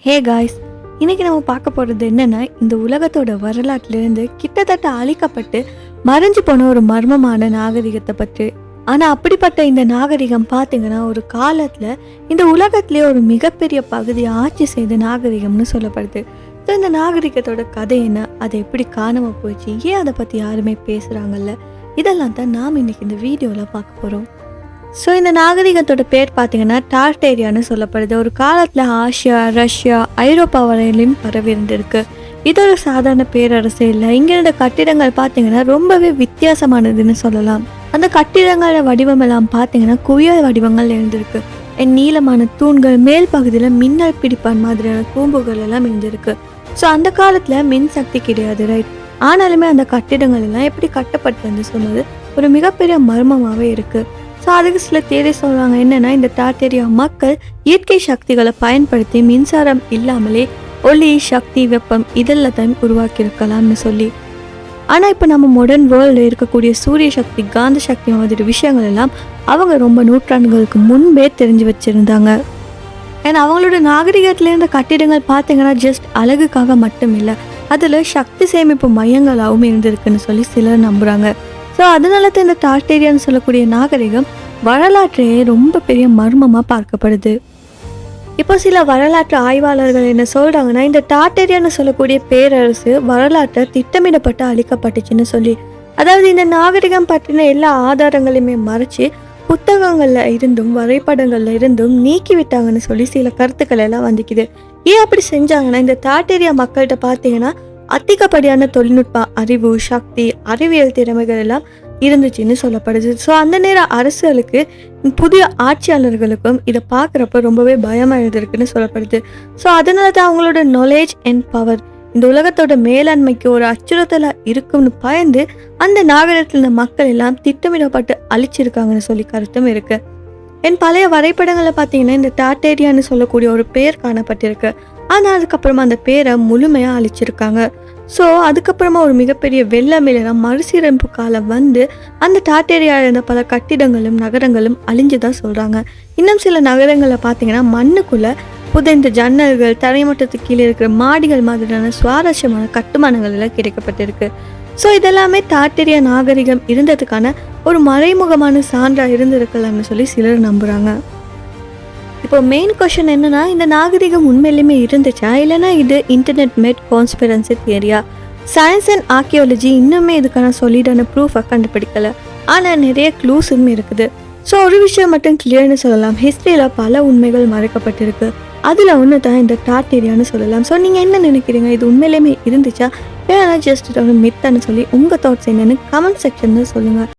Hey guys, இன்னைக்கு நம்ம பார்க்க போகிறது என்னென்னா, இந்த உலகத்தோட வரலாற்றிலிருந்து கிட்டத்தட்ட அழிக்கப்பட்டு மறைஞ்சு போன ஒரு மர்மமான நாகரிகத்தை பற்றி. ஆனால் அப்படிப்பட்ட இந்த நாகரிகம் பார்த்தீங்கன்னா, ஒரு காலத்தில் இந்த உலகத்திலே ஒரு மிகப்பெரிய பகுதியை ஆட்சி செய்த நாகரிகம்னு சொல்லப்படுது. ஸோ இந்த நாகரிகத்தோட கதை என்ன, அதை எப்படி காணாமல் போச்சு, ஏன் அதை பற்றி யாருமே பேசுகிறாங்கல்ல, இதெல்லாம் தான் நாம் இன்னைக்கு இந்த வீடியோவில் பார்க்க போகிறோம். ஸோ இந்த நாகரிகத்தோட பேர் பார்த்தீங்கன்னா டார்டேரியான்னு சொல்லப்படுது. ஒரு காலத்தில் ஆசியா, ரஷ்யா, ஐரோப்பா வரையிலும் பரவி இருந்திருக்கு. இது ஒரு சாதாரண பேரரசு இல்லை. இங்கே இருந்த கட்டிடங்கள் பார்த்தீங்கன்னா ரொம்பவே வித்தியாசமானதுன்னு சொல்லலாம். அந்த கட்டிடங்களோட வடிவமெல்லாம் பார்த்தீங்கன்னா குவியல் வடிவங்கள் இருந்திருக்கு. நீளமான தூண்கள், மேல் பகுதியில் மின்னல் பிடிப்பான் மாதிரியான கூம்புகள் எல்லாம் இருந்திருக்கு. ஸோ அந்த காலத்தில் மின் சக்தி கிடையாது, ரைட்? ஆனாலுமே அந்த கட்டிடங்கள் எல்லாம் எப்படி கட்டப்பட்டதுன்னு சொன்னது ஒரு மிகப்பெரிய மர்மமாகவே இருக்குது. ஸோ அதுக்கு சில தேதி சொல்கிறாங்க என்னென்னா, இந்த டார்டேரியா மக்கள் இயற்கை சக்திகளை பயன்படுத்தி மின்சாரம் இல்லாமலே ஒளி, சக்தி, வெப்பம் இதெல்லாம் உருவாக்கியிருக்கலாம்னு சொல்லி. ஆனால் இப்போ நம்ம மாடர்ன் வேர்ல்டில் இருக்கக்கூடிய சூரிய சக்தி, காந்த சக்தி மாதிரி விஷயங்கள் எல்லாம் அவங்க ரொம்ப நூற்றாண்டுகளுக்கு முன்பே தெரிஞ்சு வச்சுருந்தாங்க. ஏன்னா அவங்களோட நாகரிகத்தில் இருந்த கட்டிடங்கள் பார்த்தீங்கன்னா ஜஸ்ட் அழகுக்காக மட்டும் இல்லை, அதில் சக்தி சேமிப்பு மையங்களாகவும் இருந்திருக்குன்னு சொல்லி சிலர் நம்புகிறாங்க. ஸோ அதனால தான் இந்த டார்டேரியான்னு சொல்லக்கூடிய நாகரிகம் வரலாற்றையே ரொம்ப பெரிய மர்மமாக பார்க்கப்படுது. இப்போ சில வரலாற்று ஆய்வாளர்கள் என்ன சொல்கிறாங்கன்னா, இந்த டார்டேரியான்னு சொல்லக்கூடிய பேரரசு வரலாற்றை திட்டமிடப்பட்டு அழிக்கப்பட்டுச்சுன்னு சொல்லி. அதாவது இந்த நாகரிகம் பற்றின எல்லா ஆதாரங்களையுமே மறைச்சி புத்தகங்களில் இருந்தும் வரைபடங்களில் இருந்தும் நீக்கி விட்டாங்கன்னு சொல்லி சில கருத்துக்கள் எல்லாம் வந்துக்குது. ஏன் அப்படி செஞ்சாங்கன்னா, இந்த டார்டேரியா மக்கள்கிட்ட பார்த்தீங்கன்னா அதிகப்படியான தொழில்நுட்ப அறிவு, சக்தி, அறிவியல் திறமைகள் எல்லாம் இருந்துச்சுன்னு சொல்லப்படுது. ஸோ அந்த நேரம் அரசுகளுக்கு, புதிய ஆட்சியாளர்களுக்கும் இதை பார்க்குறப்ப ரொம்பவே பயமாக இருந்திருக்குன்னு சொல்லப்படுது. ஸோ அதனால தான் அவங்களோட நாலேஜ் அண்ட் பவர் இந்த உலகத்தோட மேலாண்மைக்கு ஒரு அச்சுறுத்தலாக இருக்கும்னு பயந்து அந்த நாகரிகத்தில் இருந்த மக்கள் எல்லாம் திட்டமிடப்பட்டு அழிச்சிருக்காங்கன்னு சொல்லி கருத்தும் இருக்கு. என் பழைய வரைபடங்களில் பார்த்தீங்கன்னா இந்த டார்டேரியான்னு சொல்லக்கூடிய ஒரு பேர் காணப்பட்டிருக்கு. ஆனால் அதுக்கப்புறமா அந்த பேரை முழுமையாக அழிச்சிருக்காங்க. ஸோ அதுக்கப்புறமா ஒரு மிகப்பெரிய வெள்ளம் மறுசீரமைப்பு காலம் வந்து அந்த டார்டேரியாவில் இருந்த பல கட்டிடங்களும் நகரங்களும் அழிஞ்சு தான் சொல்கிறாங்க. இன்னும் சில நகரங்களில் பார்த்தீங்கன்னா மண்ணுக்குள்ளே புதைந்த ஜன்னல்கள், தரைமட்டத்துக்கு கீழே இருக்கிற மாடிகள் மாதிரியான சுவாரஸ்யமான கட்டுமானங்கள் எல்லாம் கிடைக்கப்பட்டிருக்கு. ஸோ இதெல்லாமே டார்டேரியா நாகரிகம் இருந்ததுக்கான ஒரு மறைமுகமான சான்றாக இருந்திருக்கலாம்னு சொல்லி சிலர் நம்புகிறாங்க. இப்போ மெயின் கொஷன் என்னன்னா, இந்த நாகரிகம் உண்மையிலுமே இருந்துச்சா, இல்லைனா இது இன்டர்நெட் மேட் கான்ஸ்பிரன்சி தியரியா? சயின்ஸ் அண்ட் ஆர்கியாலஜி இன்னுமே இதுக்கான சொல்லிடான ப்ரூஃபை கண்டுபிடிக்கல. ஆனால் நிறைய க்ளூஸும் இருக்குது. ஸோ ஒரு விஷயம் மட்டும் கிளியர்னு சொல்லலாம், ஹிஸ்ட்ரியில் பல உண்மைகள் மறைக்கப்பட்டிருக்கு. அதில் ஒன்று தான் இந்த டார்டேரியான்னு சொல்லலாம். ஸோ நீங்கள் என்ன நினைக்கிறீங்க, இது உண்மையிலுமே இருந்துச்சா, இல்லைனா ஜஸ்ட் ஒரு மித்தான்னு சொல்லி உங்கள் தாட்ஸ் என்னன்னு கமெண்ட் செக்ஷனில் சொல்லுங்கள்.